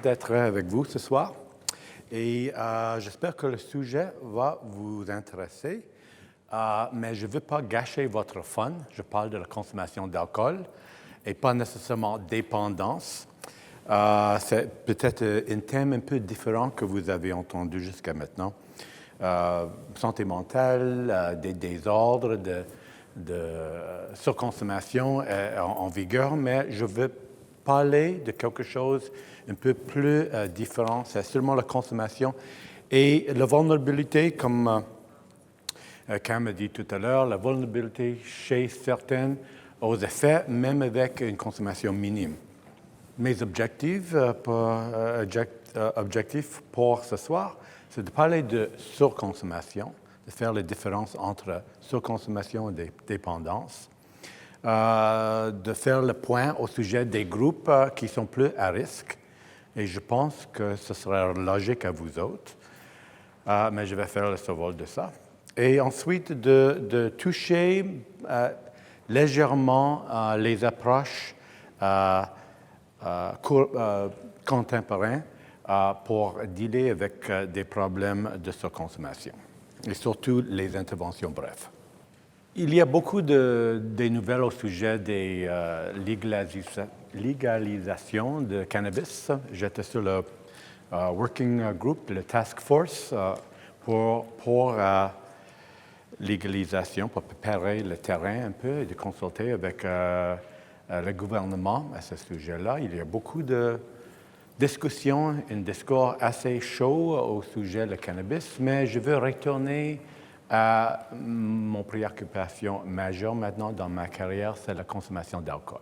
d'être avec vous ce soir et j'espère que le sujet va vous intéresser, mais je ne veux pas gâcher votre fun. Je parle de la consommation d'alcool et pas nécessairement dépendance. C'est peut-être un thème un peu différent que vous avez entendu jusqu'à maintenant. Santé mentale, des désordres, de surconsommation en vigueur, mais je veux parler de quelque chose un peu plus différent. C'est seulement la consommation et la vulnérabilité, comme Cam a dit tout à l'heure, la vulnérabilité chez certaines aux effets, même avec une consommation minime. Mes objectifs pour ce soir, c'est de parler de surconsommation, de faire la différence entre surconsommation et dépendance, de faire le point au sujet des groupes qui sont plus à risque. Et je pense que ce sera logique à vous autres, mais je vais faire le survol de ça. Et ensuite, de toucher légèrement les approches contemporaines pour dealer avec des problèmes de surconsommation et surtout les interventions brèves. Il y a beaucoup des nouvelles au sujet des légalisations de cannabis. J'étais sur le working group, le task force pour légalisation, pour préparer le terrain un peu et de consulter avec le gouvernement à ce sujet-là. Il y a beaucoup de discussions, un discours assez chaud au sujet du cannabis, mais je veux retourner à mon préoccupation majeure maintenant dans ma carrière, c'est la consommation d'alcool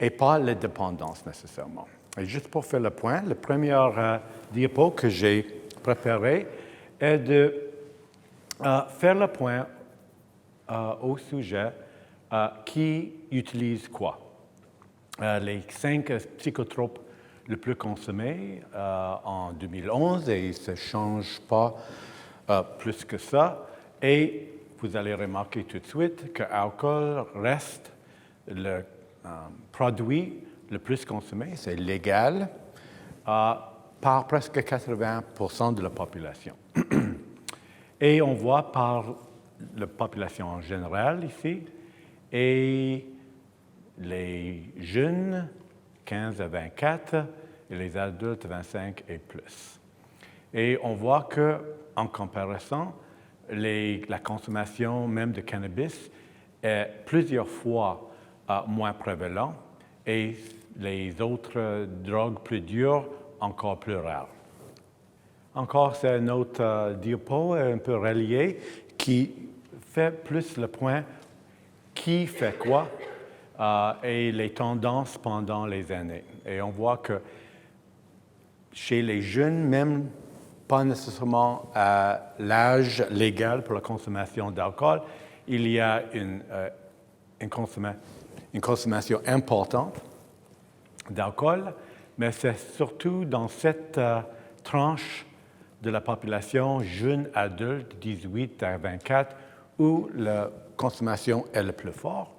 et pas la dépendance nécessairement. Et juste pour faire le point, le premier diapo que j'ai préparé est de faire le point au sujet qui utilise quoi. Les 5 psychotropes les plus consommés en 2011 et ils ne se changent pas plus que ça. Et vous allez remarquer tout de suite que l'alcool reste le produit le plus consommé, c'est légal, par presque 80% de la population. Et on voit par la population en général ici, et les jeunes, 15 à 24, et les adultes, 25 et plus. Et on voit qu'en comparaison, la consommation même de cannabis est plusieurs fois moins prévalente et les autres drogues plus dures encore plus rares. Encore, c'est un autre diapo un peu relié qui fait plus le point qui fait quoi et les tendances pendant les années. Et on voit que chez les jeunes, même pas nécessairement à l'âge légal pour la consommation d'alcool, il y a une consommation importante d'alcool, mais c'est surtout dans cette tranche de la population jeune adulte, 18 à 24, où la consommation est le plus fort.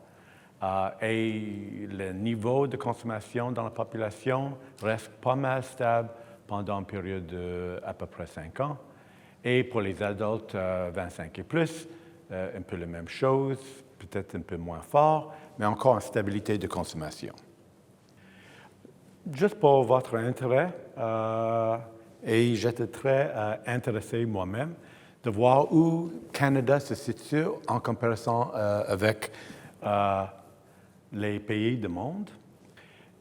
Et le niveau de consommation dans la population reste pas mal stable pendant une période d'à peu près 5 ans. Et pour les adultes 25 et plus, un peu la même chose, peut-être un peu moins fort, mais encore une stabilité de consommation. Juste pour votre intérêt, et j'étais très intéressé moi-même de voir où le Canada se situe en comparaison avec les pays du monde.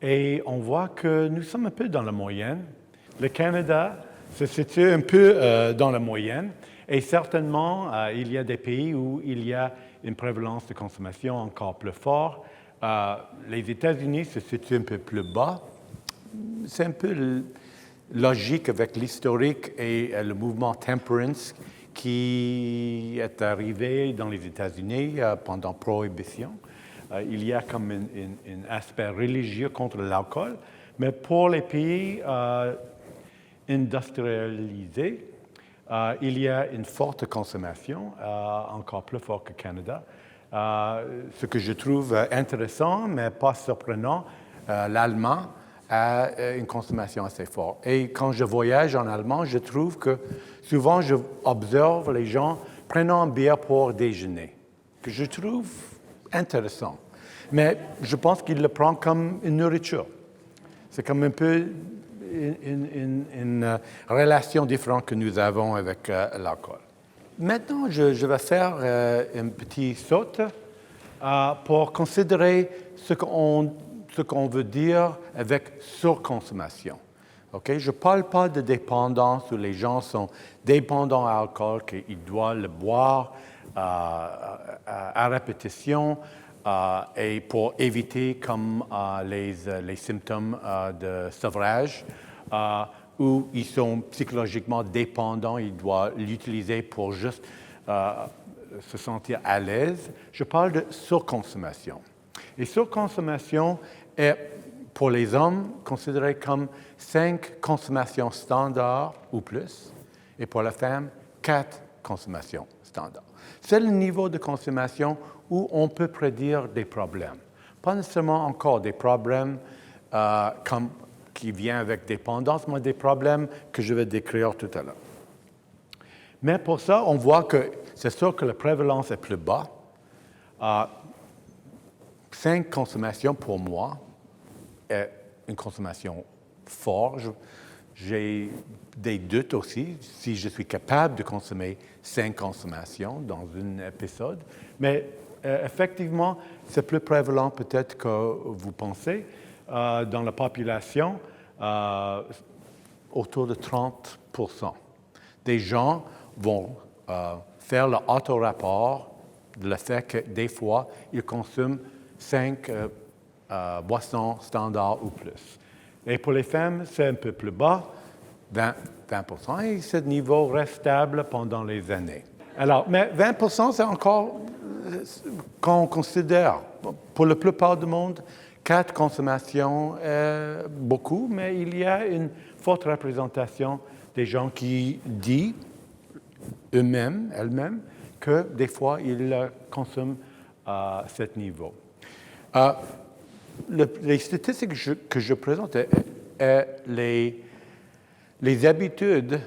Et on voit que nous sommes un peu dans la moyenne. Le Canada se situe un peu dans la moyenne. Et certainement, il y a des pays où il y a une prévalence de consommation encore plus forte. Les États-Unis se situent un peu plus bas. C'est un peu logique avec l'historique et le mouvement temperance qui est arrivé dans les États-Unis pendant la Prohibition. Il y a comme un aspect religieux contre l'alcool, mais pour les pays industrialisés, il y a une forte consommation, encore plus forte que le Canada. Ce que je trouve intéressant, mais pas surprenant, l'Allemand à une consommation assez forte. Et quand je voyage en Allemagne, je trouve que souvent je observe les gens prenant une bière pour déjeuner, que je trouve intéressant. Mais je pense qu'ils le prennent comme une nourriture. C'est comme un peu une relation différente que nous avons avec l'alcool. Maintenant, je vais faire un petit saut pour considérer ce qu'on veut dire avec surconsommation. Okay? Je ne parle pas de dépendance où les gens sont dépendants à l'alcool, qu'ils doivent le boire à répétition et pour éviter comme les symptômes de sevrage, où ils sont psychologiquement dépendants, ils doivent l'utiliser pour juste se sentir à l'aise. Je parle de surconsommation. Et surconsommation est, pour les hommes, considéré comme 5 consommations standards ou plus, et pour la femme, 4 consommations standards. C'est le niveau de consommation où on peut prédire des problèmes. Pas nécessairement encore des problèmes qui viennent avec dépendance, mais des problèmes que je vais décrire tout à l'heure. Mais pour ça, on voit que c'est sûr que la prévalence est plus bas. 5 consommations pour moi est une consommation forte. J'ai des doutes aussi si je suis capable de consommer 5 consommations dans un épisode. Mais effectivement, c'est plus prévalent peut-être que vous pensez dans la population, autour de 30%. Des gens vont faire le auto-rapport de le fait que des fois, ils consomment 5 boissons standards ou plus. Et pour les femmes, c'est un peu plus bas, 20%, et ce niveau reste stable pendant les années. Alors, mais 20%, c'est encore, quand on considère, pour la plupart du monde, 4 consommations, beaucoup, mais il y a une forte représentation des gens qui disent elles-mêmes, que des fois, ils consomment à ce niveau. Les statistiques que je présente sont les habitudes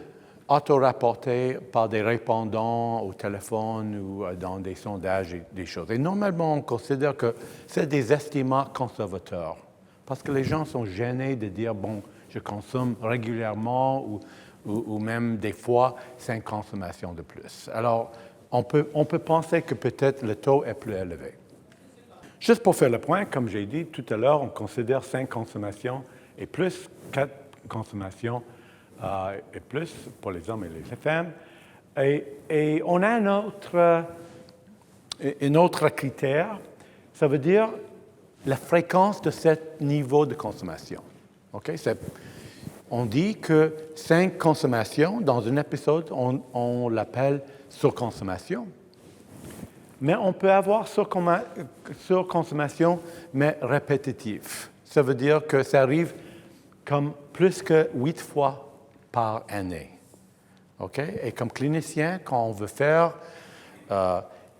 auto-rapportées par des répondants au téléphone ou dans des sondages et des choses. Et normalement, on considère que c'est des estimats conservateurs, parce que les gens sont gênés de dire, bon, je consomme régulièrement ou même des fois 5 consommations de plus. Alors, on peut penser que peut-être le taux est plus élevé. Juste pour faire le point, comme j'ai dit tout à l'heure, on considère 5 consommations et plus, 4 consommations et plus pour les hommes et les femmes. Et on a un autre critère, ça veut dire la fréquence de ce niveau de consommation. Okay? On dit que 5 consommations dans un épisode, on l'appelle surconsommation. Mais on peut avoir surconsommation, mais répétitive. Ça veut dire que ça arrive comme plus que 8 fois par année. Okay? Et comme clinicien, quand on veut faire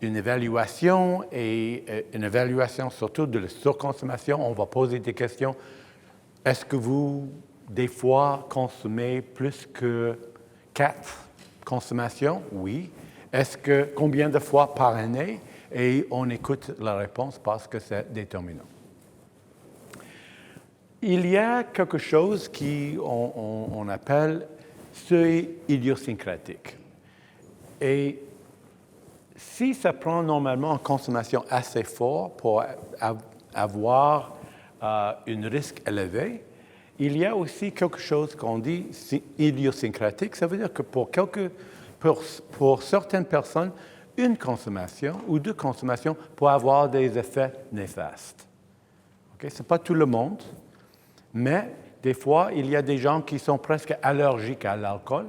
une évaluation, et une évaluation surtout de la surconsommation, on va poser des questions. Est-ce que vous, des fois, consommez plus que 4 consommations? Oui. Combien de fois par année? Et on écoute la réponse parce que c'est déterminant. Il y a quelque chose qu'on appelle seuil idiosyncratique. Et si ça prend normalement une consommation assez forte pour avoir un risque élevé, il y a aussi quelque chose qu'on dit idiosyncratique. Ça veut dire que pour certaines personnes, une consommation ou 2 consommations peut avoir des effets néfastes. Okay? Ce n'est pas tout le monde, mais des fois, il y a des gens qui sont presque allergiques à l'alcool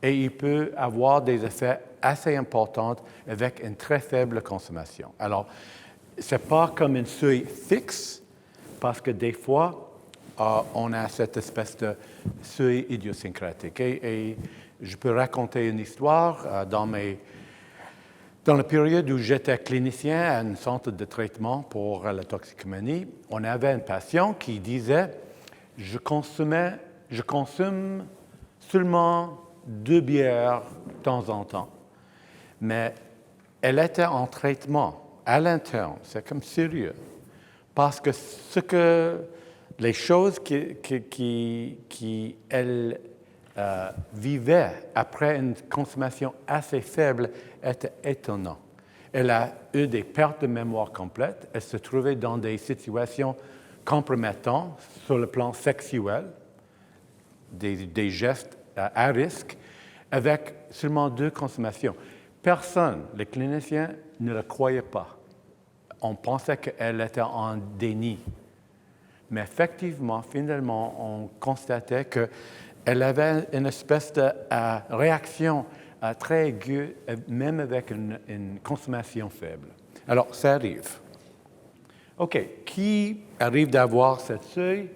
et il peut avoir des effets assez importants avec une très faible consommation. Alors, ce n'est pas comme un seuil fixe, parce que des fois, on a cette espèce de seuil idiosyncratique. Et je peux raconter une histoire. Dans la période où j'étais clinicien à un centre de traitement pour la toxicomanie, on avait un patient qui disait je consomme seulement 2 bières de temps en temps. Mais elle était en traitement à l'interne, c'est comme sérieux. Parce que les choses qu'elle vivait après une consommation assez faible étaient étonnantes. Elle a eu des pertes de mémoire complètes. Elle se trouvait dans des situations compromettantes sur le plan sexuel, des gestes à risque, avec seulement 2 consommations. Personne, les cliniciens, ne le croyait pas. On pensait qu'elle était en déni. Mais effectivement, finalement, on constatait qu'elle avait une espèce de réaction très aiguë, même avec une consommation faible. Alors, ça arrive. OK. Qui arrive d'avoir cette seuil?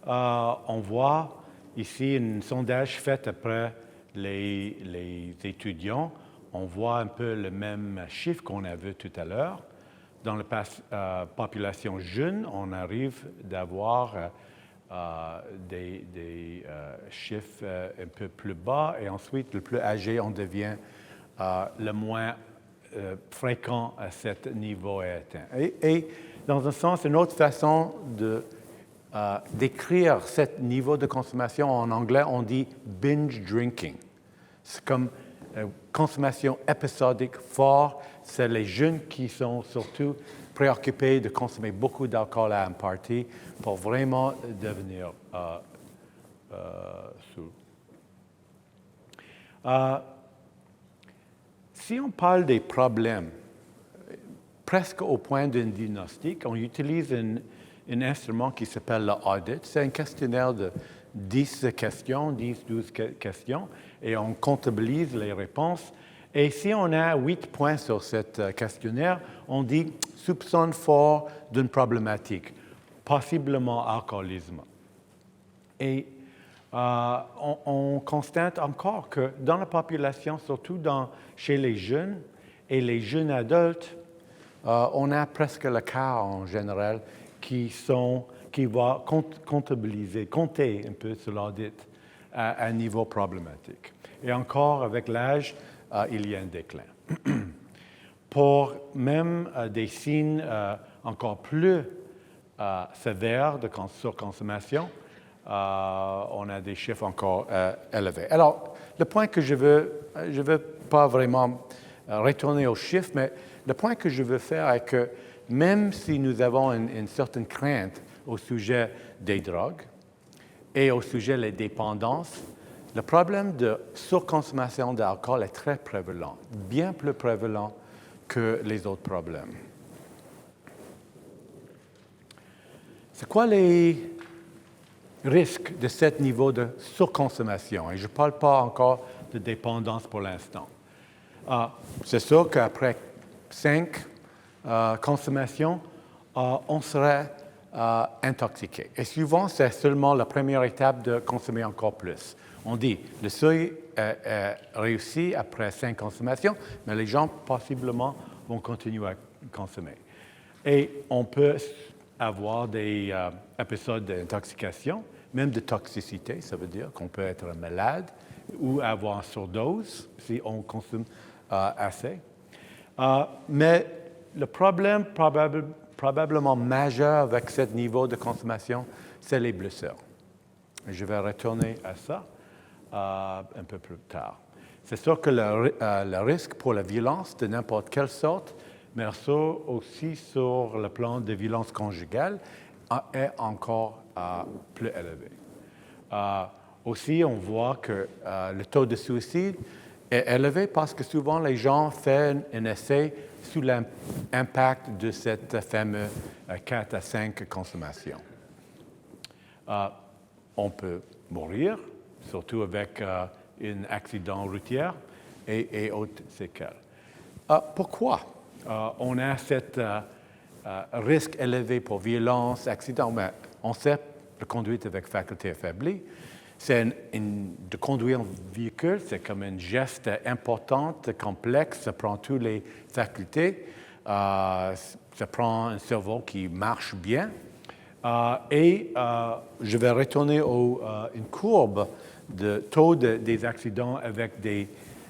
On voit ici un sondage fait après les étudiants. On voit un peu le même chiffre qu'on a vu tout à l'heure. Dans la population jeune, on arrive d'avoir des chiffres un peu plus bas et ensuite, le plus âgé, on devient le moins fréquent à ce niveau est atteint. Et dans un sens, une autre façon d'écrire ce niveau de consommation, en anglais, on dit binge drinking. C'est comme consommation épisodique fort. C'est les jeunes qui sont surtout préoccupés de consommer beaucoup d'alcool à une partie pour vraiment devenir sous. Si on parle des problèmes, presque au point d'un diagnostic, on utilise un instrument qui s'appelle l'audit. C'est un questionnaire de 10 questions, 10-12 questions, et on comptabilise les réponses. Et si on a 8 points sur ce questionnaire, on dit « soupçonne fort d'une problématique, possiblement alcoolisme ». Et on constate encore que dans la population, surtout chez les jeunes et les jeunes adultes, on a presque le quart en général qui va compter un peu sur l'audit à un niveau problématique. Et encore, avec l'âge, il y a un déclin. Pour même des signes encore plus sévères de surconsommation, on a des chiffres encore élevés. Alors, le point que je veux pas vraiment retourner aux chiffres, mais le point que je veux faire est que même si nous avons une certaine crainte au sujet des drogues et au sujet des dépendances, le problème de surconsommation d'alcool est très prévalent, bien plus prévalent que les autres problèmes. C'est quoi les risques de ce niveau de surconsommation? Et je ne parle pas encore de dépendance pour l'instant. C'est sûr qu'après 5 consommations, on serait intoxiqué. Et souvent, c'est seulement la première étape de consommer encore plus. On dit le seuil est réussi après 5 consommations, mais les gens possiblement vont continuer à consommer. Et on peut avoir des épisodes d'intoxication, même de toxicité, ça veut dire qu'on peut être malade ou avoir une surdose si on consomme assez. Mais le problème probablement majeur avec ce niveau de consommation, c'est les blessures. Je vais retourner à ça un peu plus tard. C'est sûr que le risque pour la violence de n'importe quelle sorte, mais aussi sur le plan de violence conjugale, est encore plus élevé. Aussi, on voit que le taux de suicide est élevé parce que souvent les gens font un essai sous l'impact de cette fameuse 4 à 5 consommations. On peut mourir, surtout avec un accident routier et autres séquelles. Pourquoi on a ce risque élevé pour violence, accident? Ben, on sait la conduite avec faculté affaiblie. De conduire un véhicule, c'est comme un geste important, complexe, ça prend toutes les facultés, ça prend un cerveau qui marche bien. Je vais retourner à une courbe de taux des accidents avec des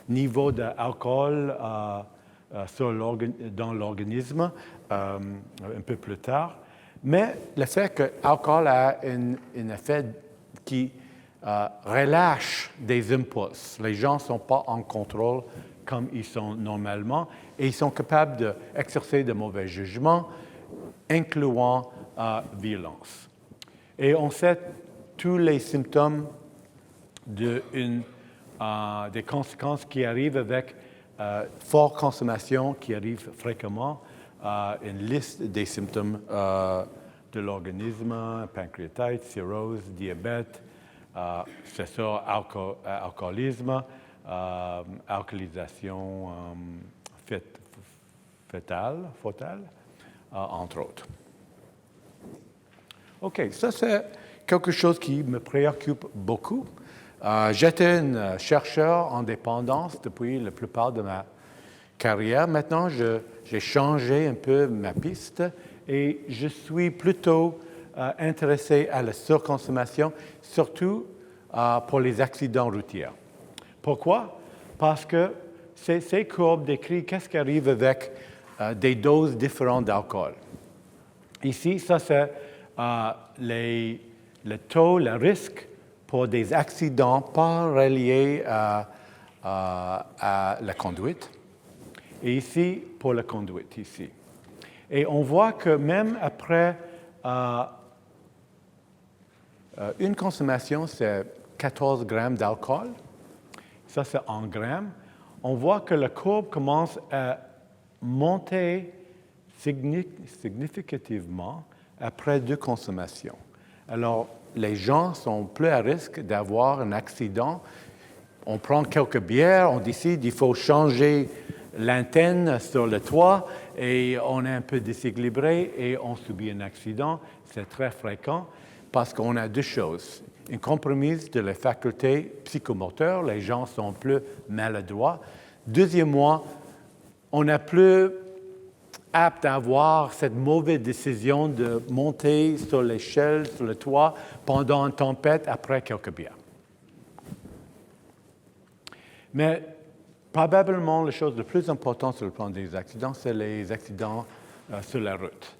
niveaux d'alcool dans l'organisme un peu plus tard. Mais le fait que l'alcool a un effet qui relâche des impulses. Les gens ne sont pas en contrôle comme ils sont normalement et ils sont capables d'exercer de mauvais jugements, incluant violence. Et on sait tous les symptômes des conséquences qui arrivent avec forte consommation qui arrive fréquemment, une liste des symptômes de l'organisme, pancréatite, cirrhose, diabète, c'est ça, alcoolisme, alcoolisation fœtale, entre autres. OK, ça c'est quelque chose qui me préoccupe beaucoup. J'étais un chercheur en dépendance depuis la plupart de ma carrière. Maintenant, j'ai changé un peu ma piste et je suis plutôt intéressé à la surconsommation, surtout pour les accidents routiers. Pourquoi? Parce que ces courbes décrivent qu'est-ce qui arrive avec des doses différentes d'alcool. Ici, ça c'est le taux, le risque pour des accidents pas reliés à la conduite. Et ici, pour la conduite, ici. Et on voit que même après une consommation, c'est 14 grammes d'alcool. Ça, c'est en grammes. On voit que la courbe commence à monter significativement après 2 consommations. Alors, les gens sont plus à risque d'avoir un accident. On prend quelques bières, on décide qu'il faut changer l'antenne sur le toit et on est un peu déséquilibré et on subit un accident. C'est très fréquent parce qu'on a 2 choses. Une compromise de la faculté psychomoteur, les gens sont plus maladroits. Deuxièmement, on n'est plus apte à avoir cette mauvaise décision de monter sur l'échelle, sur le toit, pendant une tempête après quelques bières. Mais probablement, la chose la plus importante sur le plan des accidents, c'est les accidents sur la route.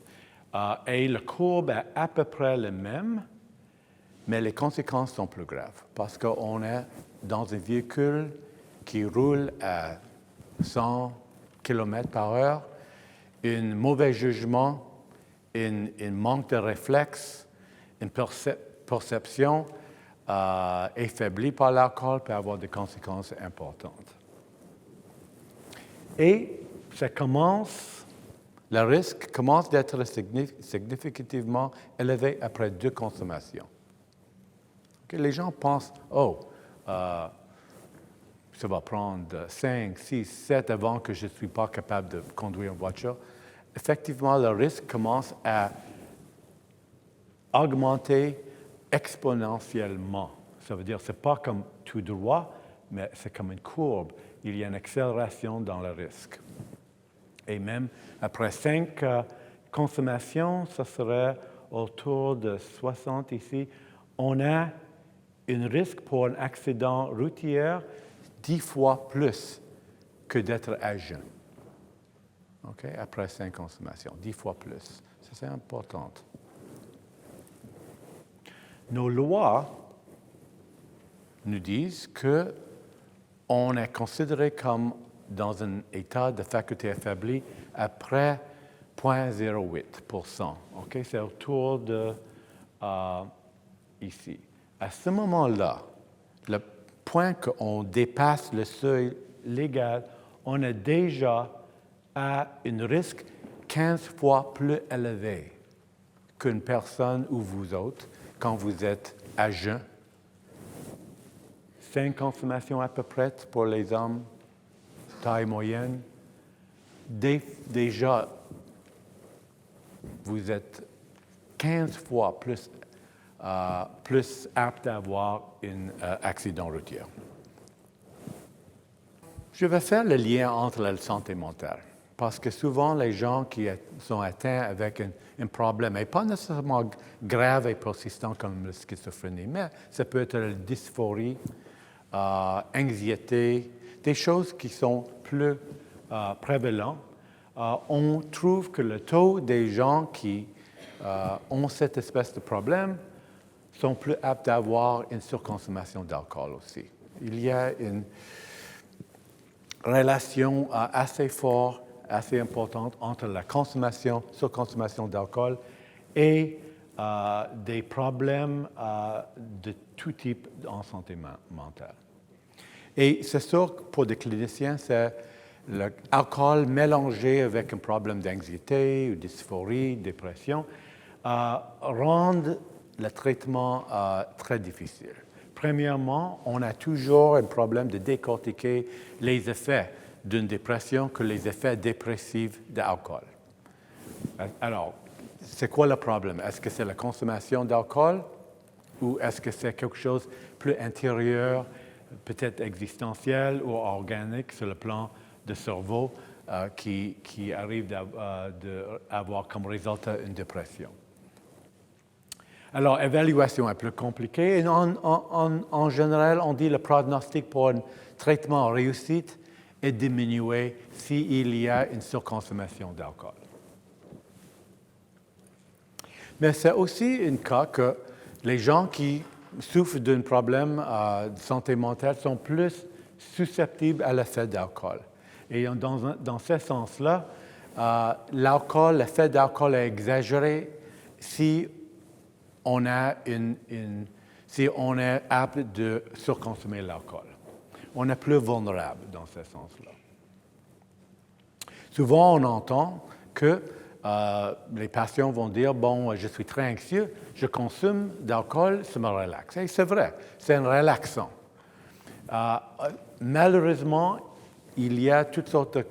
Et la courbe est à peu près la même, mais les conséquences sont plus graves parce qu'on est dans un véhicule qui roule à 100 km par heure, un mauvais jugement, un manque de réflexe, une perception affaiblie par l'alcool peut avoir des conséquences importantes. Et le risque commence d'être significativement élevé après 2 consommations. Okay? Les gens pensent, ça va prendre 5, 6, 7 avant que je ne suis pas capable de conduire une voiture. Effectivement, le risque commence à augmenter exponentiellement. Ça veut dire que ce n'est pas comme tout droit, mais c'est comme une courbe. Il y a une accélération dans le risque. Et même après 5 consommations, ça serait autour de 60 ici. On a un risque pour un accident routier 10 fois plus que d'être à jeun. Okay? Après 5 consommations, 10 fois plus. Ça, c'est important. Nos lois nous disent qu'on est considéré comme dans un état de faculté affaiblie après 0,08%. Okay? C'est autour de ici. À ce moment-là, le point qu'on dépasse le seuil légal, on est déjà à un risque 15 fois plus élevé qu'une personne ou vous autres quand vous êtes à jeun. 5 consommations à peu près pour les hommes, taille moyenne. Déjà, vous êtes 15 fois plus apte à avoir un accident routier. Je vais faire le lien entre la santé mentale. parce que souvent, les gens qui sont atteints avec un problème, et pas nécessairement grave et persistant comme la schizophrénie, mais ça peut être la dysphorie, anxiété, des choses qui sont plus prévalentes. On trouve que le taux des gens qui ont cette espèce de problème sont plus aptes à avoir une surconsommation d'alcool aussi. Il y a une relation assez forte, assez importante entre la surconsommation d'alcool et des problèmes de tout type en santé mentale. Et c'est sûr que pour des cliniciens, c'est l'alcool mélangé avec un problème d'anxiété ou dysphorie, dépression, rendent le traitement très difficile. Premièrement, on a toujours un problème de décortiquer les effets d'une dépression que les effets dépressifs de l'alcool. Alors, c'est quoi le problème? Est-ce que c'est la consommation d'alcool ou est-ce que c'est quelque chose de plus intérieur, peut-être existentiel ou organique sur le plan du cerveau qui arrive d'avoir comme résultat une dépression? Alors, l'évaluation est plus compliquée. Et en général, on dit que le pronostic pour un traitement réussi est diminué s'il y a une surconsommation d'alcool. Mais c'est aussi un cas que les gens qui souffrent d'un problème de santé mentale sont plus susceptibles à l'effet d'alcool. Et dans ce sens-là, l'effet d'alcool est exagéré si on est apte de surconsommer l'alcool. On est plus vulnérable dans ce sens-là. Souvent, on entend que les patients vont dire « Bon, je suis très anxieux, je consomme d'alcool, ça me relaxe. » Et c'est vrai, c'est un relaxant. Malheureusement, il y a toutes sortes de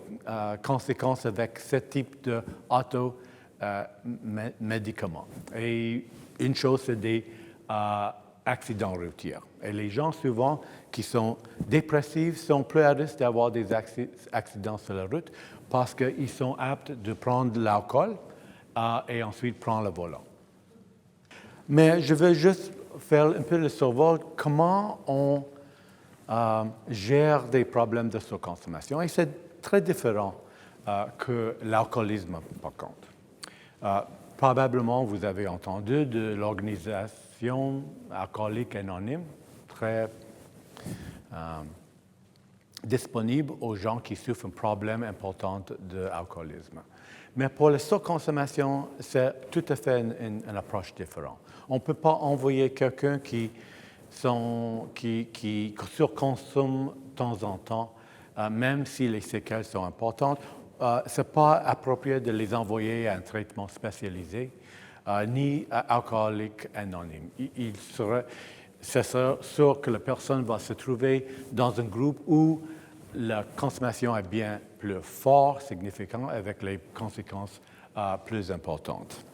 conséquences avec ce type d'auto-médicaments. Et une chose, c'est des accidents routiers. Et les gens, souvent, qui sont dépressifs, sont plus à risque d'avoir des accidents sur la route parce qu'ils sont aptes de prendre de l'alcool et ensuite prendre le volant. Mais je veux juste faire un peu le survol comment on gère des problèmes de surconsommation. Et c'est très différent que l'alcoolisme, par contre. Probablement, vous avez entendu de l'organisation alcoolique anonyme, très disponible aux gens qui souffrent d'un problème important d'alcoolisme. Mais pour la surconsommation, c'est tout à fait une approche différente. On ne peut pas envoyer quelqu'un qui surconsomme de temps en temps, même si les séquelles sont importantes. Ce n'est pas approprié de les envoyer à un traitement spécialisé, ni à alcoolique anonyme. C'est sûr que la personne va se trouver dans un groupe où la consommation est bien plus forte, significante, avec les conséquences plus importantes.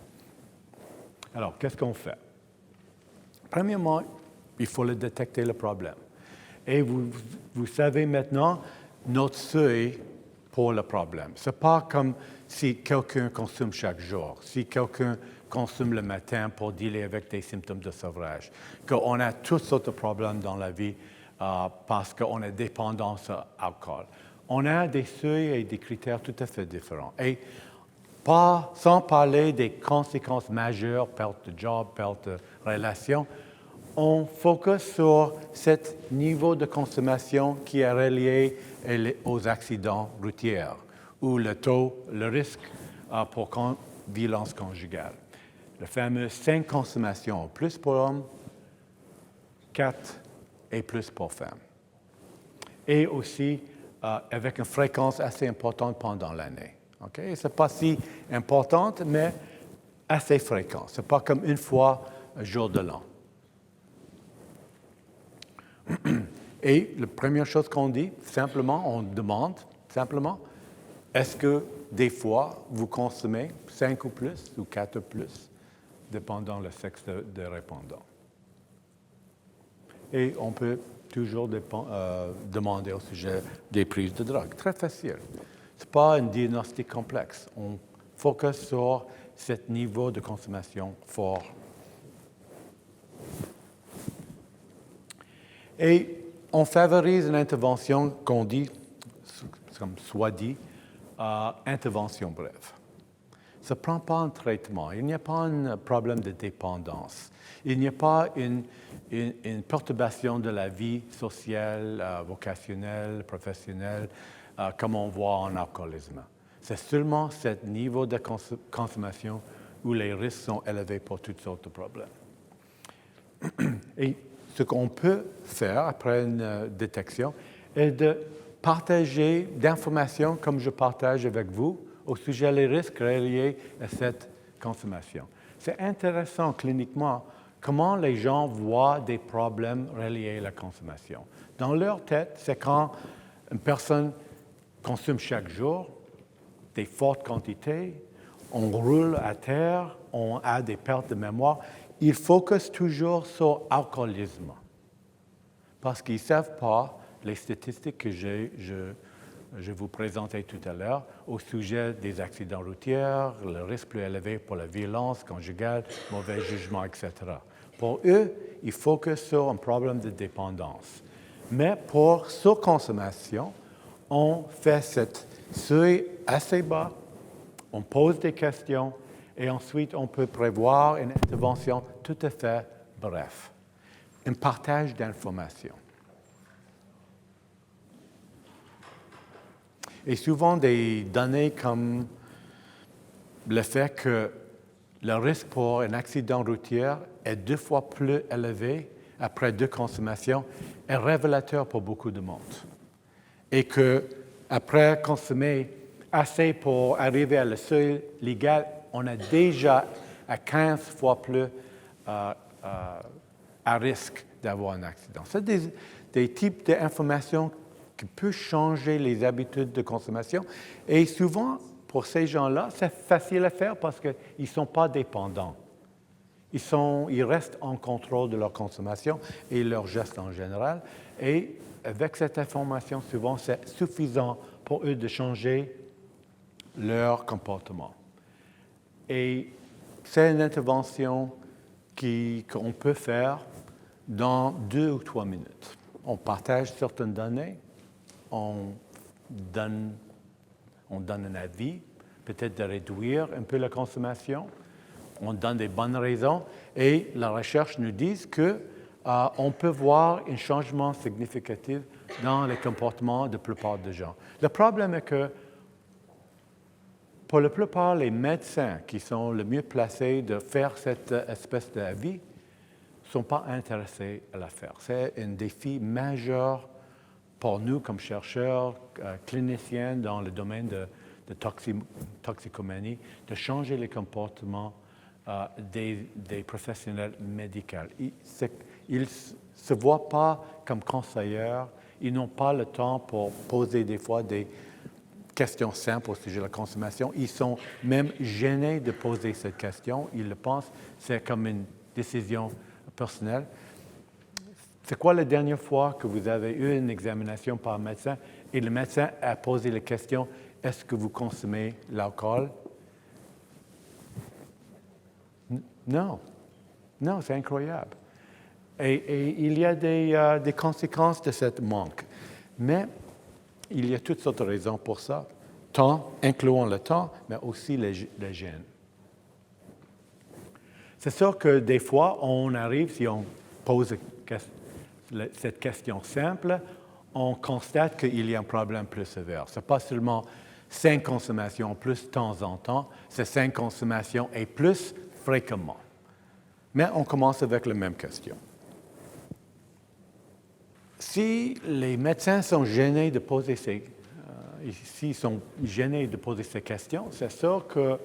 Alors, qu'est-ce qu'on fait? Premièrement, il faut détecter le problème. Et vous savez maintenant notre seuil pour le problème. Ce n'est pas comme si quelqu'un consomme chaque jour, si quelqu'un consomme le matin pour dealer avec des symptômes de sevrage, qu'on a toutes sortes de problèmes dans la vie parce qu'on est dépendant à l'alcool. On a des seuils et des critères tout à fait différents. Et sans parler des conséquences majeures, perte de job, perte de relation, on focus sur ce niveau de consommation qui est relié aux accidents routiers ou le risque pour violence conjugale. Le fameux 5 consommations, plus pour hommes, 4 et plus pour femmes. Et aussi avec une fréquence assez importante pendant l'année. Okay? Ce n'est pas si importante, mais assez fréquente. Ce n'est pas comme une fois un jour de l'an. Et la première chose qu'on dit, on demande simplement, est-ce que des fois vous consommez 5 ou plus ou 4 ou plus, dépendant le sexe des répondants. Et on peut toujours demander au sujet des prises de drogue. Très facile. Ce n'est pas un diagnostic complexe. On focus sur ce niveau de consommation fort. Et on favorise une intervention qu'on dit, comme soit dit, intervention brève. Ça ne prend pas un traitement. Il n'y a pas un problème de dépendance. Il n'y a pas une perturbation de la vie sociale, vocationnelle, professionnelle, comme on voit en alcoolisme. C'est seulement ce niveau de consommation où les risques sont élevés pour toutes sortes de problèmes. Et ce qu'on peut faire après une détection est de partager d'informations comme je partage avec vous au sujet des risques reliés à cette consommation. C'est intéressant cliniquement comment les gens voient des problèmes reliés à la consommation. Dans leur tête, c'est quand une personne consomme chaque jour des fortes quantités, on roule à terre, on a des pertes de mémoire. Ils focusent toujours sur l'alcoolisme parce qu'ils ne savent pas les statistiques que je vous présentais tout à l'heure au sujet des accidents routiers, le risque plus élevé pour la violence conjugale, mauvais jugement, etc. Pour eux, ils focusent sur un problème de dépendance. Mais pour surconsommation, on fait cette seuil assez bas, on pose des questions et ensuite on peut prévoir une intervention tout à fait brève, un partage d'informations. Et souvent des données comme le fait que le risque pour un accident routier est 2 fois plus élevé après 2 consommations est révélateur pour beaucoup de monde. Et qu'après consommer assez pour arriver à le seuil légal, on a déjà à 15 fois plus à risque d'avoir un accident. C'est des types d'informations qui peuvent changer les habitudes de consommation. Et souvent, pour ces gens-là, c'est facile à faire parce qu'ils ne sont pas dépendants. Ils restent en contrôle de leur consommation et leurs gestes en général. Et avec cette information, souvent, c'est suffisant pour eux de changer leur comportement. Et c'est une intervention qu'on peut faire dans 2 ou 3 minutes. On partage certaines données, on donne un avis, peut-être de réduire un peu la consommation, on donne des bonnes raisons et la recherche nous dit qu'on peut voir un changement significatif dans les comportements de la plupart des gens. Le problème est que pour la plupart, les médecins qui sont le mieux placés de faire cette espèce d'avis ne sont pas intéressés à la faire. C'est un défi majeur pour nous comme chercheurs, cliniciens dans le domaine de toxicomanie, de changer les comportements des professionnels médicaux. Ils ne se voient pas comme conseillers, ils n'ont pas le temps pour poser des fois des questions simples au sujet de la consommation. Ils sont même gênés de poser cette question. Ils le pensent, c'est comme une décision personnelle. C'est quoi la dernière fois que vous avez eu une examination par un médecin et le médecin a posé la question « Est-ce que vous consommez l'alcool? » Non. Non, c'est incroyable. Et il y a des conséquences de ce manque. Mais il y a toutes sortes de raisons pour ça. Temps, incluant le temps, mais aussi les gènes. C'est sûr que des fois, on arrive, si on pose cette question simple, on constate qu'il y a un problème plus sévère. Ce n'est pas seulement 5 consommations plus de temps en temps, c'est 5 consommations et plus fréquemment. Mais on commence avec la même question. Si les médecins sont gênés de poser ces questions, c'est sûr que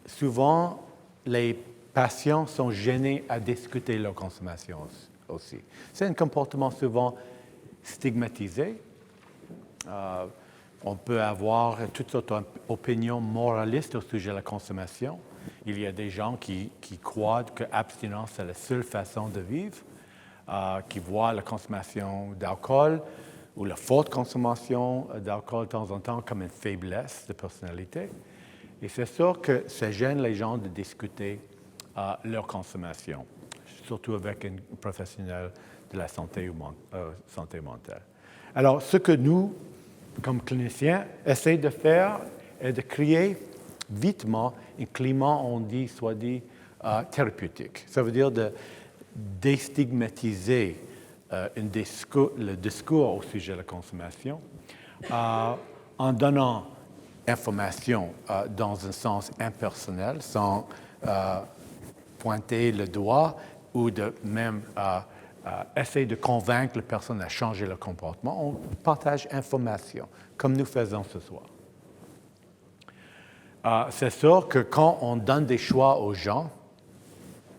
souvent les patients sont gênés à discuter leur consommation aussi. C'est un comportement souvent stigmatisé. On peut avoir toutes sortes d'opinions moralistes au sujet de la consommation. Il y a des gens qui croient que l'abstinence est la seule façon de vivre, qui voient la consommation d'alcool ou la forte consommation d'alcool de temps en temps comme une faiblesse de personnalité. Et c'est sûr que ça gêne les gens de discuter leur consommation, surtout avec un professionnel de la santé ou santé mentale. Alors, ce que nous, comme cliniciens, essayons de faire est de créer vitement un climat, soit dit, thérapeutique. Ça veut dire de déstigmatiser le discours au sujet de la consommation en donnant information dans un sens impersonnel, sans pointer le doigt ou de même essayer de convaincre la personne à changer le comportement. On partage information, comme nous faisons ce soir. C'est sûr que quand on donne des choix aux gens,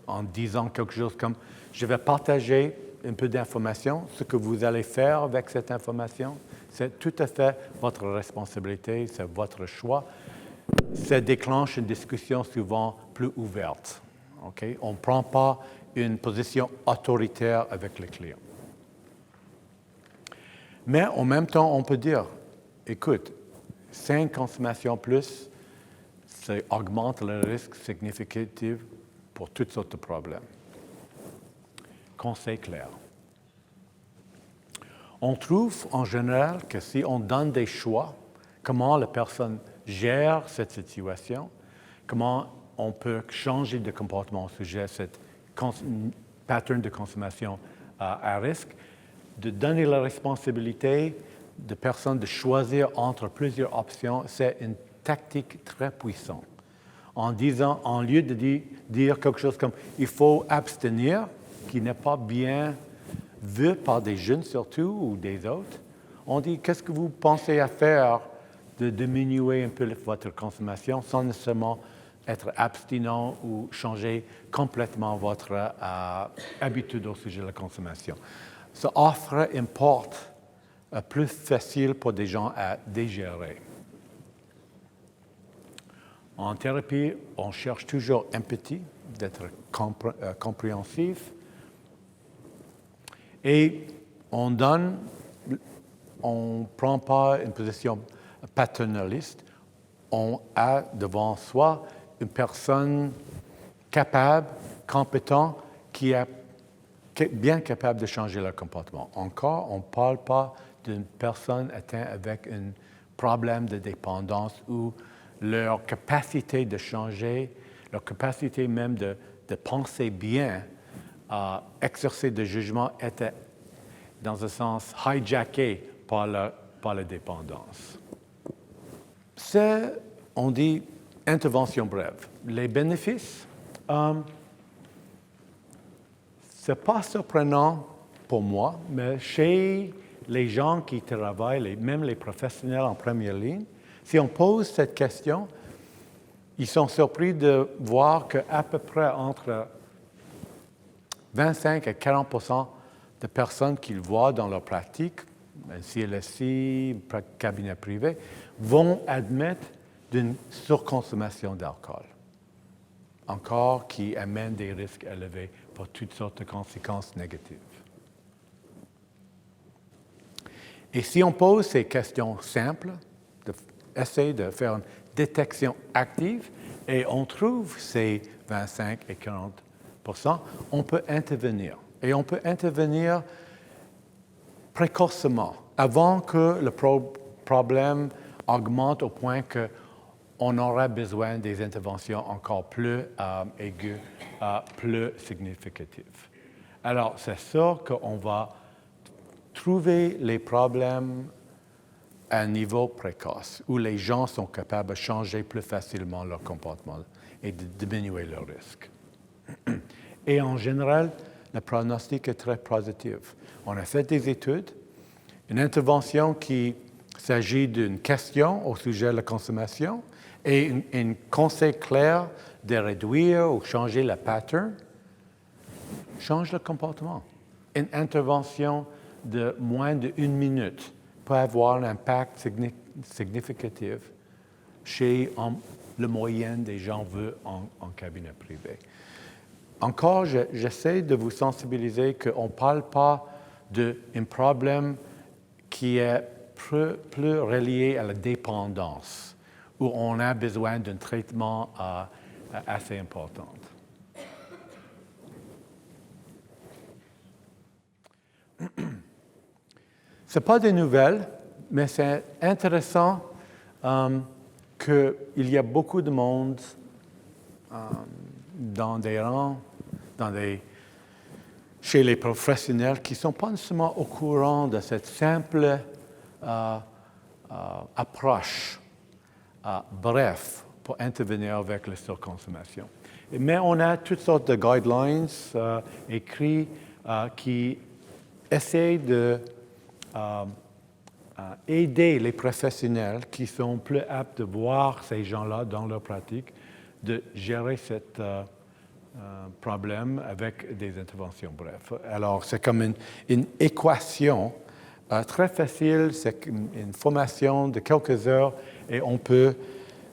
en disant quelque chose comme « je vais partager un peu d'informations, ce que vous allez faire avec cette information, c'est tout à fait votre responsabilité, c'est votre choix », ça déclenche une discussion souvent plus ouverte. Okay? On ne prend pas une position autoritaire avec le client. Mais en même temps, on peut dire, écoute, 5 consommations plus, ça augmente le risque significatif pour toutes sortes de problèmes. Conseil clair. On trouve en général que si on donne des choix, comment la personne gère cette situation, comment on peut changer de comportement au sujet de cette pattern de consommation à risque, de donner la responsabilité de personnes de choisir entre plusieurs options, c'est une tactique très puissante. En disant, en lieu de dire quelque chose comme « il faut abstenir », qui n'est pas bien vu par des jeunes surtout ou des autres, on dit « qu'est-ce que vous pensez à faire de diminuer un peu votre consommation sans nécessairement être abstinent ou changer complètement votre habitude au sujet de la consommation ». Ça offre une porte plus facile pour des gens à digérer. En thérapie, on cherche toujours empathie, d'être compréhensif. Et on ne prend pas une position paternaliste. On a devant soi une personne capable, compétente, qui est bien capable de changer leur comportement. Encore, on ne parle pas d'une personne atteinte avec un problème de dépendance où leur capacité de changer, leur capacité même de penser bien, exercer de jugement était, dans un sens, hijacké par la dépendance. C'est, on dit, intervention brève. Les bénéfices, ce n'est pas surprenant pour moi, mais chez les gens qui travaillent, même les professionnels en première ligne, si on pose cette question, ils sont surpris de voir qu'à peu près entre 25 à 40 % de personnes qu'ils voient dans leur pratique, CLSC, cabinet privé, vont admettre d'une surconsommation d'alcool, encore qui amène des risques élevés pour toutes sortes de conséquences négatives. Et si on pose ces questions simples, essayer de faire une détection active et on trouve ces 25 et 40 %, on peut intervenir. Et on peut intervenir précocement, avant que le problème augmente au point qu'on aura besoin des interventions encore plus aiguës, plus significatives. Alors, c'est sûr qu'on va trouver les problèmes à un niveau précoce, où les gens sont capables de changer plus facilement leur comportement et de diminuer leur risque. Et en général, le pronostic est très positif. On a fait des études, une intervention qui s'agit d'une question au sujet de la consommation et un conseil clair de réduire ou changer le pattern, change le comportement. Une intervention de moins d'1 minute peut avoir un impact significatif chez le moyen des gens vus en cabinet privé. Encore, j'essaie de vous sensibiliser qu'on ne parle pas d'un problème qui est plus relié à la dépendance, où on a besoin d'un traitement assez important. Ce n'est pas des nouvelles, mais c'est intéressant qu'il y a beaucoup de monde dans des rangs, chez les professionnels qui ne sont pas nécessairement au courant de cette simple approche, bref, pour intervenir avec la surconsommation. Mais on a toutes sortes de guidelines écrits qui essaient de aider les professionnels qui sont plus aptes de voir ces gens-là dans leur pratique, de gérer ce problème avec des interventions bref. Alors, c'est comme une équation très facile, c'est une formation de quelques heures et on peut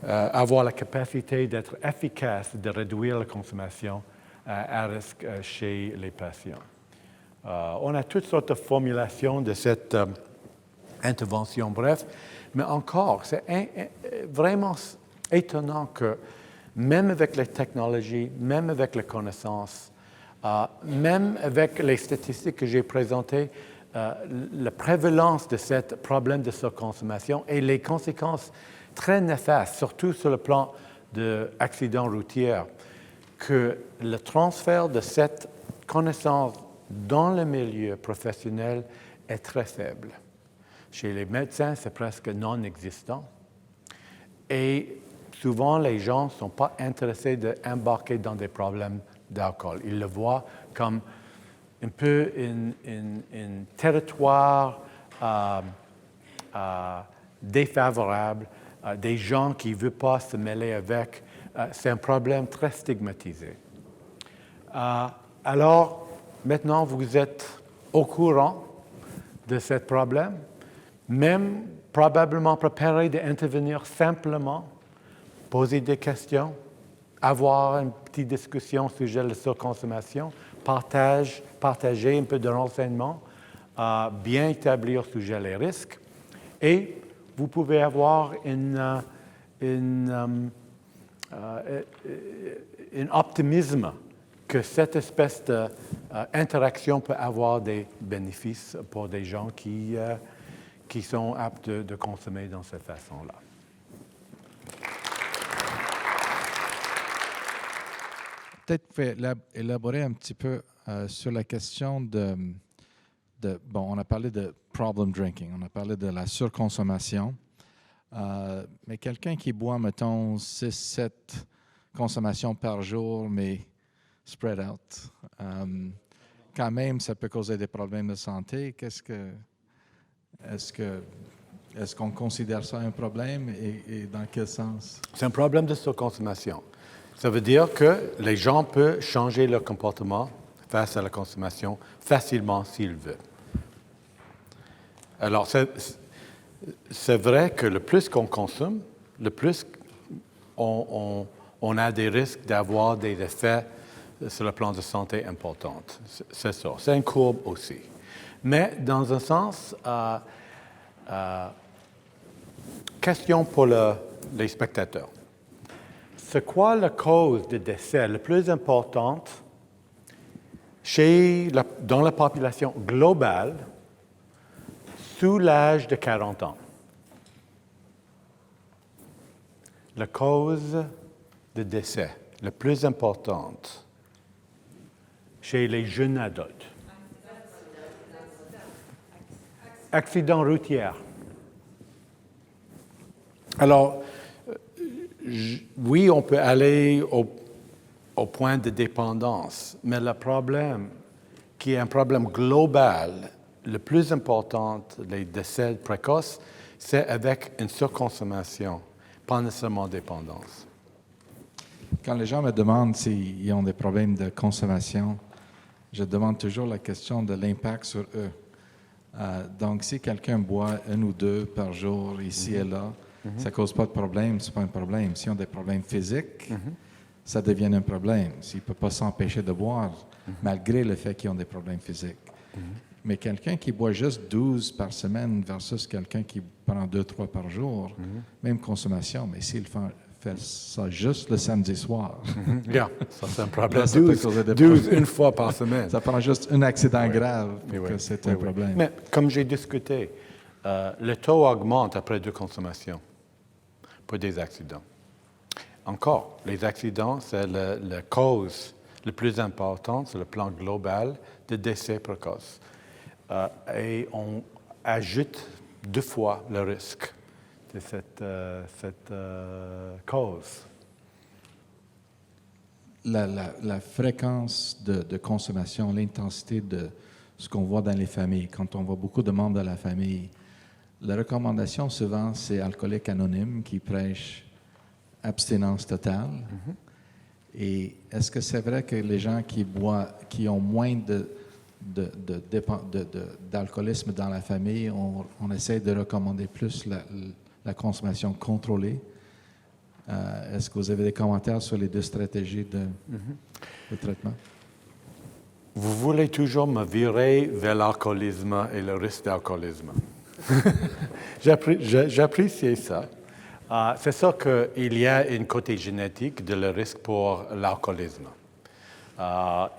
avoir la capacité d'être efficace, de réduire la consommation à risque chez les patients. On a toutes sortes de formulations de cette intervention bref, mais encore, c'est vraiment étonnant que même avec les technologies, même avec les connaissances, même avec les statistiques que j'ai présentées, la prévalence de ce problème de surconsommation et les conséquences très néfastes, surtout sur le plan d'accidents routiers, que le transfert de cette connaissance dans le milieu professionnel est très faible. Chez les médecins, c'est presque non existant. Et souvent, les gens ne sont pas intéressés d'embarquer dans des problèmes d'alcool. Ils le voient comme un peu un territoire défavorable, des gens qui ne veulent pas se mêler avec. C'est un problème très stigmatisé. Alors, maintenant, vous êtes au courant de ce problème, même probablement préparé d'intervenir simplement, poser des questions, avoir une petite discussion sur le sujet de la surconsommation, partager un peu de renseignements, bien établir sur le sujet des risques, et vous pouvez avoir un optimisme que cette espèce d'interaction peut avoir des bénéfices pour des gens qui sont aptes de consommer dans cette façon-là. Peut-être vous pouvez élaborer un petit peu sur la question bon, on a parlé de problem drinking, on a parlé de la surconsommation, mais quelqu'un qui boit, mettons, 6-7 consommations par jour, mais spread out, quand même, ça peut causer des problèmes de santé. Est-ce qu'on considère ça un problème et dans quel sens? C'est un problème de surconsommation. Ça veut dire que les gens peuvent changer leur comportement face à la consommation facilement s'ils veulent. Alors, c'est vrai que le plus qu'on consomme, le plus on a des risques d'avoir des effets sur le plan de santé importants. C'est ça. C'est une courbe aussi. Mais dans un sens, question pour les spectateurs. C'est quoi la cause de décès la plus importante dans la population globale sous l'âge de 40 ans? La cause de décès la plus importante chez les jeunes adultes. Accident routier. Alors, oui, on peut aller au point de dépendance, mais le problème, qui est un problème global, le plus important, les décès précoces, c'est avec une surconsommation, pas nécessairement dépendance. Quand les gens me demandent s'ils ont des problèmes de consommation, je demande toujours la question de l'impact sur eux. Donc, si quelqu'un boit 1 ou 2 par jour, ici et là, ça ne cause pas de problème, ce n'est pas un problème. S'ils ont des problèmes physiques, ça devient un problème. S'ils ne peuvent pas s'empêcher de boire, malgré le fait qu'ils ont des problèmes physiques. Mais quelqu'un qui boit juste 12 par semaine versus quelqu'un qui prend 2-3 par jour, même consommation, mais s'il fait ça juste le samedi soir, Yeah, ça c'est un problème. là, ça peut causer des 12 une fois par semaine. ça prend juste un accident grave pour Oui, que c'est oui, un oui. problème. Mais comme j'ai discuté, le taux augmente après 2 consommations pour des accidents. Encore, les accidents, c'est la cause la plus importante sur le plan global de décès précoces. Et on ajoute 2 fois le risque de cette cause. La fréquence de consommation, l'intensité de ce qu'on voit dans les familles, quand on voit beaucoup de membres de la famille, la recommandation souvent, c'est Alcooliques Anonymes qui prêche abstinence totale. Et est-ce que c'est vrai que les gens qui boivent, qui ont moins d'alcoolisme dans la famille, on essaie de recommander plus la consommation contrôlée? Est-ce que vous avez des commentaires sur les 2 stratégies de traitement? Vous voulez toujours me virer vers l'alcoolisme et le risque d'alcoolisme. J'apprécie ça. C'est sûr qu'il y a une côté génétique de le risque pour l'alcoolisme.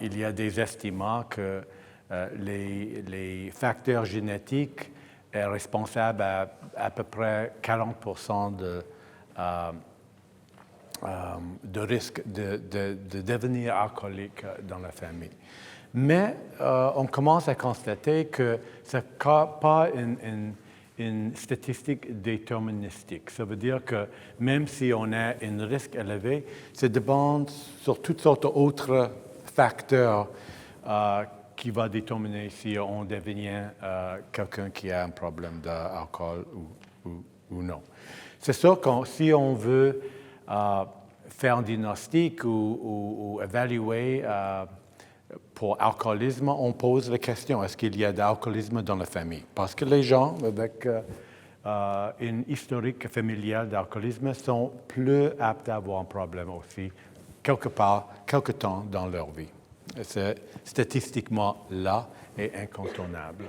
Il y a des estimats que les facteurs génétiques sont responsables à peu près 40% de risque de devenir alcoolique dans la famille. Mais on commence à constater que ce n'est pas une statistique déterministique. Ça veut dire que même si on a un risque élevé, ça dépend sur toutes sortes d'autres facteurs qui vont déterminer si on devient quelqu'un qui a un problème d'alcool ou non. C'est sûr que si on veut faire un diagnostic ou évaluer pour alcoolisme, on pose la question, est-ce qu'il y a d'alcoolisme dans la famille? Parce que les gens avec une historique familiale d'alcoolisme sont plus aptes à avoir un problème aussi, quelque temps dans leur vie. C'est statistiquement là et incontournable.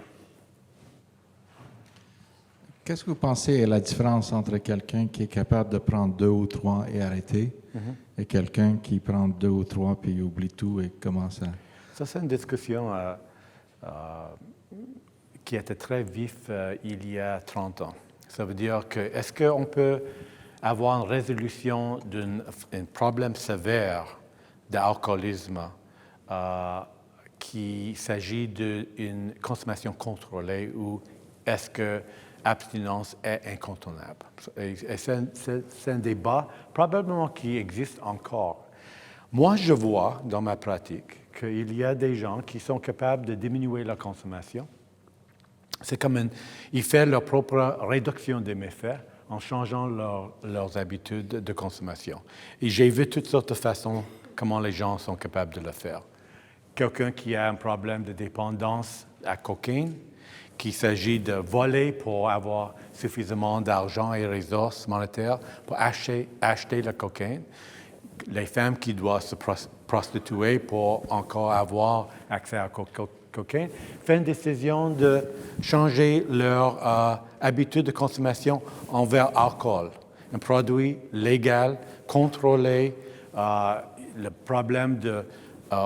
Qu'est-ce que vous pensez est la différence entre quelqu'un qui est capable de prendre 2 ou 3 et arrêter et quelqu'un qui prend 2 ou 3 puis oublie tout et commence à... Ça, c'est une discussion qui était très vive il y a 30 ans. Ça veut dire que est-ce qu'on peut avoir une résolution d'un problème sévère d'alcoolisme qu'il s'agit d'une consommation contrôlée ou est-ce que l'abstinence est incontournable? Et c'est un débat probablement qui existe encore. Moi, je vois dans ma pratique qu'il y a des gens qui sont capables de diminuer la consommation. C'est comme ils font leur propre réduction des méfaits en changeant leurs habitudes de consommation. Et j'ai vu toutes sortes de façons comment les gens sont capables de le faire. Quelqu'un qui a un problème de dépendance à cocaïne, qu'il s'agit de voler pour avoir suffisamment d'argent et ressources monétaires pour acheter la cocaïne. Les femmes qui doivent se prostituer pour encore avoir accès à cocaïne font une décision de changer leur habitude de consommation envers l'alcool. Un produit légal, contrôlé, le problème de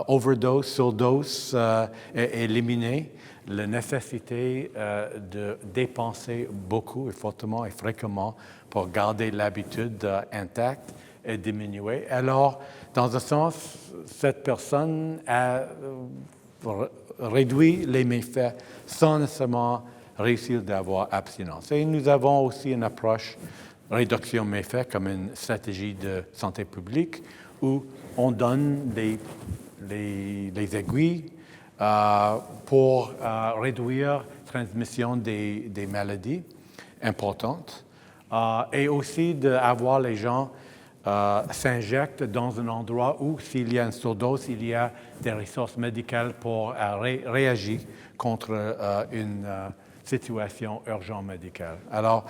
overdose, surdose est éliminé. La nécessité de dépenser beaucoup et fortement et fréquemment pour garder l'habitude intacte est diminuée. Alors, dans un sens, cette personne a réduit les méfaits sans nécessairement réussir d'avoir abstinence. Et nous avons aussi une approche réduction méfaits comme une stratégie de santé publique où on donne les aiguilles pour réduire la transmission des maladies importantes et aussi d'avoir les gens s'injectent dans un endroit où, s'il y a une surdose, il y a des ressources médicales pour réagir contre une situation urgente médicale. Alors,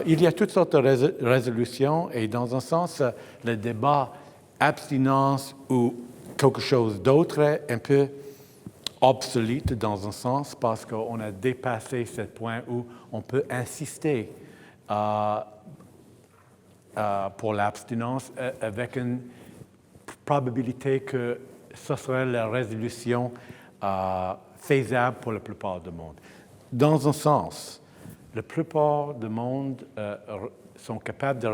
il y a toutes sortes de résolutions et dans un sens, le débat abstinence ou quelque chose d'autre est un peu obsolète dans un sens parce qu'on a dépassé ce point où on peut insister pour l'abstinence avec une probabilité que ce serait la résolution faisable pour la plupart du monde. Dans un sens, la plupart du monde sont capables de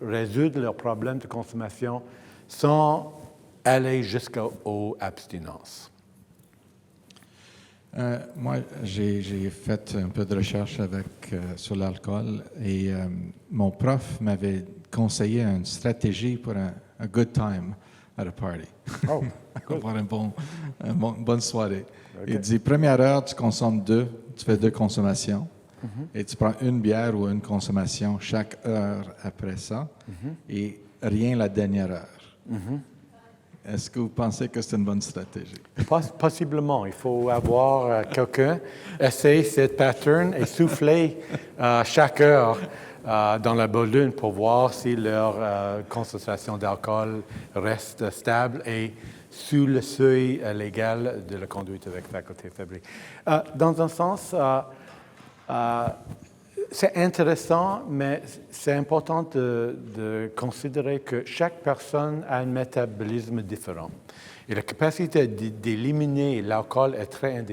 résoudre leurs problèmes de consommation sans aller jusqu'aux abstinences. Moi, j'ai fait un peu de recherche sur l'alcool et mon prof m'avait conseillé une stratégie pour un good time at a party. Oh, Avoir une bonne soirée. Okay. Il dit, première heure, tu consommes tu fais 2 consommations et tu prends une bière ou une consommation chaque heure après ça et rien la dernière heure. Est-ce que vous pensez que c'est une bonne stratégie? Possiblement. Il faut avoir quelqu'un essayer cette pattern et souffler chaque heure dans la ballon pour voir si leur concentration d'alcool reste stable et sous le seuil légal de la conduite avec faculté faible. Dans un sens, c'est intéressant, mais c'est important de considérer que chaque personne a un métabolisme différent. Et la capacité d'éliminer l'alcool est très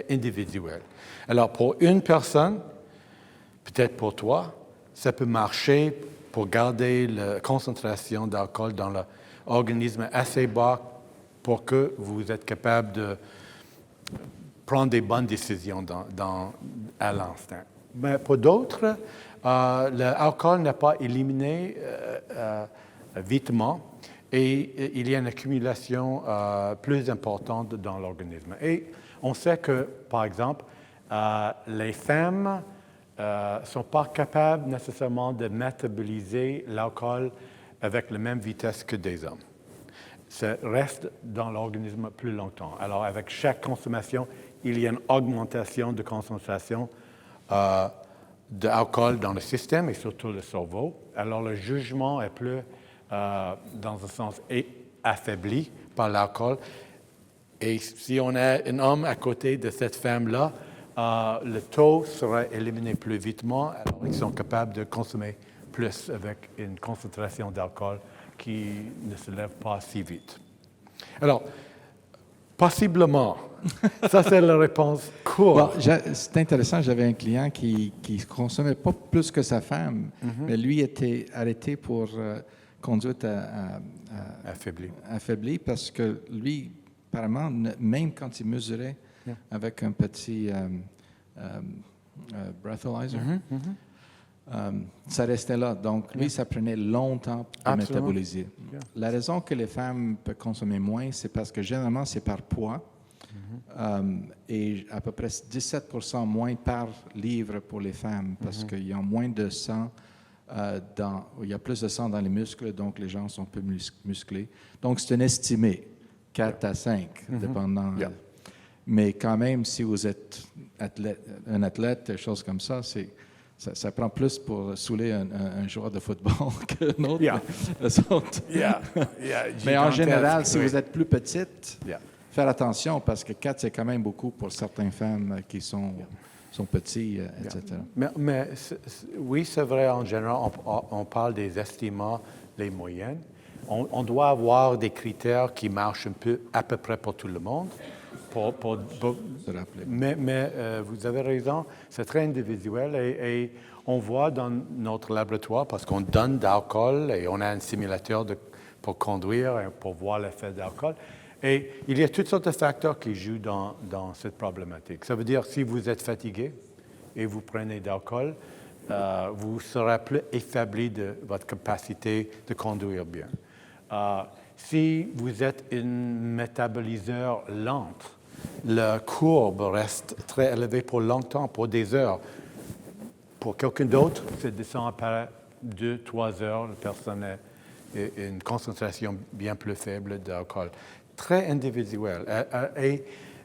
individuelle. Alors, pour une personne, peut-être pour toi, ça peut marcher pour garder la concentration d'alcool dans l'organisme assez bas pour que vous êtes capable de prendre des bonnes décisions à l'instant. Mais pour d'autres, l'alcool n'est pas éliminé vitement et il y a une accumulation plus importante dans l'organisme. Et on sait que, par exemple, les femmes ne sont pas capables nécessairement de métaboliser l'alcool avec la même vitesse que des hommes. Ça reste dans l'organisme plus longtemps. Alors, avec chaque consommation, il y a une augmentation de concentration d'alcool dans le système et surtout le cerveau. Alors, le jugement est plus, dans un sens, affaibli par l'alcool. Et si on a un homme à côté de cette femme-là, le taux sera éliminé plus vitement. Alors, ils sont capables de consommer plus avec une concentration d'alcool qui ne se lève pas si vite. Alors, possiblement. Ça, c'est la réponse courte. Bon, c'est intéressant. J'avais un client qui consommait pas plus que sa femme, mais lui était arrêté pour conduite affaiblie parce que lui, apparemment, même quand il mesurait avec un petit breathalyzer, ça restait là. Donc, lui, ça prenait longtemps pour métaboliser. Yeah. La raison que les femmes peuvent consommer moins, c'est parce que généralement, c'est par poids. Et à peu près 17% moins par livre pour les femmes parce qu'il y a moins de sang, il y a plus de sang dans les muscles, donc les gens sont peu musclés. Donc, c'est un estimé, 4 à 5, dépendant. Yeah. Mais quand même, si vous êtes un athlète, des choses comme ça, ça prend plus pour saouler un joueur de football qu'un autre. Yeah. Mais en général, si vous êtes plus petite, faire attention parce que 4, c'est quand même beaucoup pour certaines femmes qui sont petits, etc. Mais oui, c'est vrai, en général, on parle des estimats, les moyennes. On doit avoir des critères qui marchent à peu près pour tout le monde. Se rappeler. Mais vous avez raison, c'est très individuel et on voit dans notre laboratoire, parce qu'on donne d'alcool et on a un simulateur pour conduire et pour voir l'effet d'alcool. Et il y a toutes sortes de facteurs qui jouent dans cette problématique. Ça veut dire si vous êtes fatigué et vous prenez d'alcool, vous serez plus affaibli de votre capacité de conduire bien. Si vous êtes un métaboliseur lent, la courbe reste très élevée pour longtemps, pour des heures. Pour quelqu'un d'autre, ça descend après 2-3 heures. La personne a une concentration bien plus faible d'alcool. Très individuel.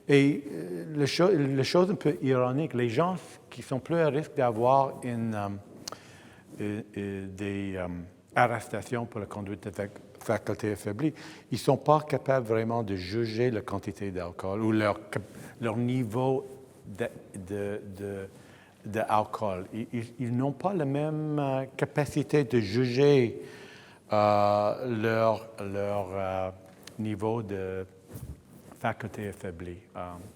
Et la chose un peu ironique, les gens qui sont plus à risque d'avoir des arrestation pour la conduite de faculté affaiblie, ils ne sont pas capables vraiment de juger la quantité d'alcool ou leur niveau d'alcool. Ils n'ont pas la même capacité de juger leur niveau de faculté affaiblie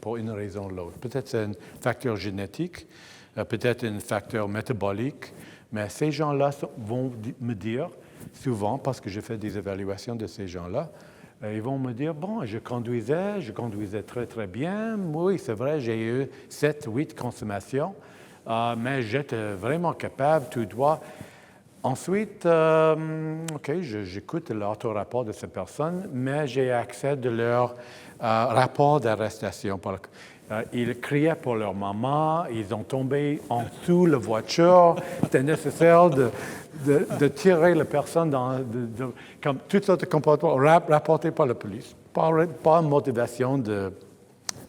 pour une raison ou l'autre. Peut-être c'est un facteur génétique, peut-être un facteur métabolique, mais ces gens-là vont me dire souvent, parce que je fais des évaluations de ces gens-là, ils vont me dire, bon, je conduisais très, très bien. Oui, c'est vrai, j'ai eu 7, 8 consommations, mais j'étais vraiment capable, tout droit. Ensuite, OK, j'écoute l'autorapport de cette personne, mais j'ai accès de leur rapport d'arrestation. Ils criaient pour leur maman, ils ont tombé en dessous de la voiture. C'était nécessaire de tirer la personne comme toutes sortes de comportements rapportés par la police. Pas une motivation de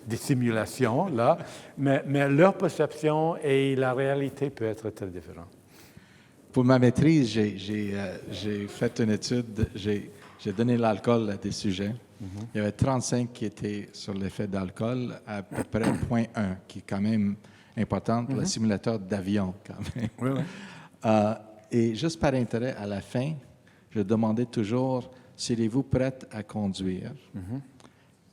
dissimulation, là, mais leur perception et la réalité peut être très différentes. Pour ma maîtrise, j'ai fait une étude, j'ai donné l'alcool à des sujets. Il y avait 35 qui étaient sur l'effet d'alcool, à peu près 0,1, qui est quand même important pour le simulateur d'avion, quand même. Oui, oui. Et juste par intérêt, à la fin, je demandais toujours, seriez-vous prête à conduire?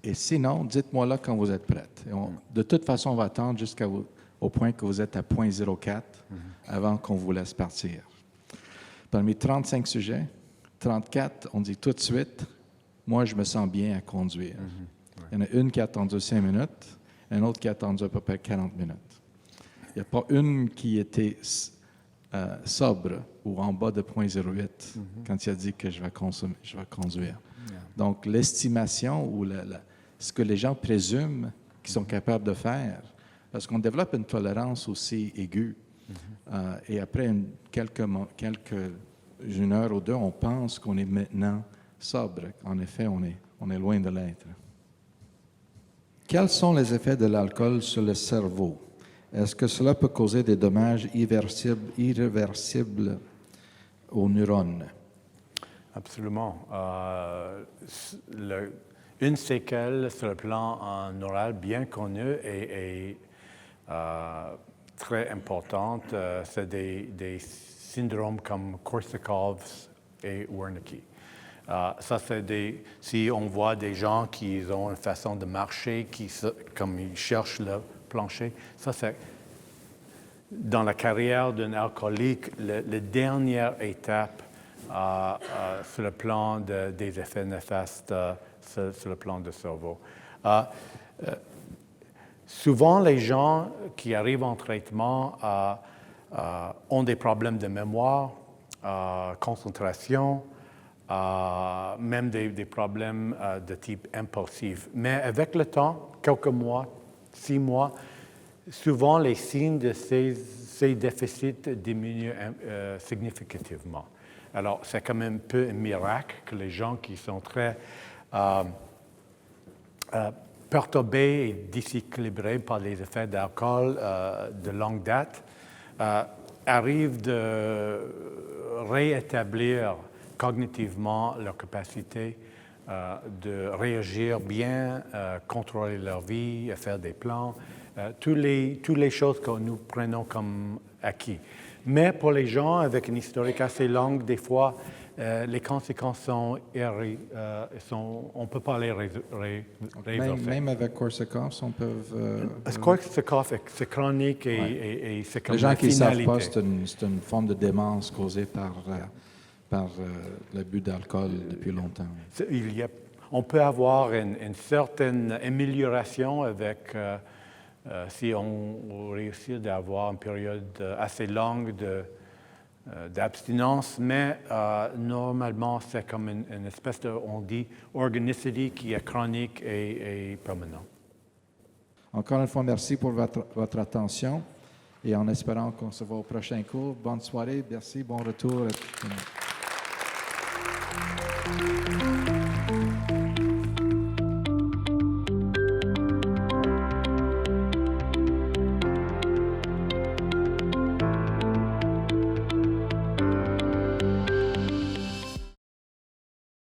Et sinon, dites-moi là quand vous êtes prête. De toute façon, on va attendre jusqu'au point que vous êtes à 0,04 avant qu'on vous laisse partir. Parmi 35 sujets, 34, on dit tout de suite, moi, je me sens bien à conduire. Il y en a une qui a attendu 5 minutes, une autre qui a attendu à peu près 40 minutes. Il n'y a pas une qui était sobre ou en bas de 0,08 quand il a dit que je vais conduire. Donc, l'estimation ou ce que les gens présument qu'ils sont capables de faire, parce qu'on développe une tolérance aussi aiguë. Et après une heure ou deux, on pense qu'on est maintenant sobre. En effet, on est loin de l'être. Quels sont les effets de l'alcool sur le cerveau? Est-ce que cela peut causer des dommages irréversibles aux neurones? Absolument. Une séquelle sur le plan neural bien connue et très importante, c'est des syndromes comme Korsakoff et Wernicke. Ça, c'est si on voit des gens qui ont une façon de marcher, comme ils cherchent le plancher, ça, c'est dans la carrière d'un alcoolique, la dernière étape sur le plan des effets néfastes sur le plan du cerveau. Souvent, les gens qui arrivent en traitement ont des problèmes de mémoire, concentration, même des problèmes de type impulsif. Mais avec le temps, quelques mois, 6 mois, souvent les signes de ces déficits diminuent significativement. Alors, c'est quand même un peu un miracle que les gens qui sont très perturbés et déséquilibrés par les effets d'alcool de longue date arrivent de réétablir cognitivement leur capacité de réagir bien, contrôler leur vie, faire des plans, toutes les choses que nous prenons comme acquis. Mais pour les gens avec une historique assez longue, des fois, les conséquences sont on ne peut pas les réverser. Même avec Korsakoff, on peut... Korsakoff, c'est chronique et c'est comme les gens la qui ne savent finalité. pas, c'est une forme de démence causée par l'abus d'alcool depuis longtemps. On peut avoir une certaine amélioration avec... si on réussit d'avoir une période assez longue d'abstinence, mais normalement, c'est comme une espèce de, on dit, organicity qui est chronique et permanente. Encore une fois, merci pour votre attention et en espérant qu'on se voit au prochain cours. Bonne soirée, merci, bon retour.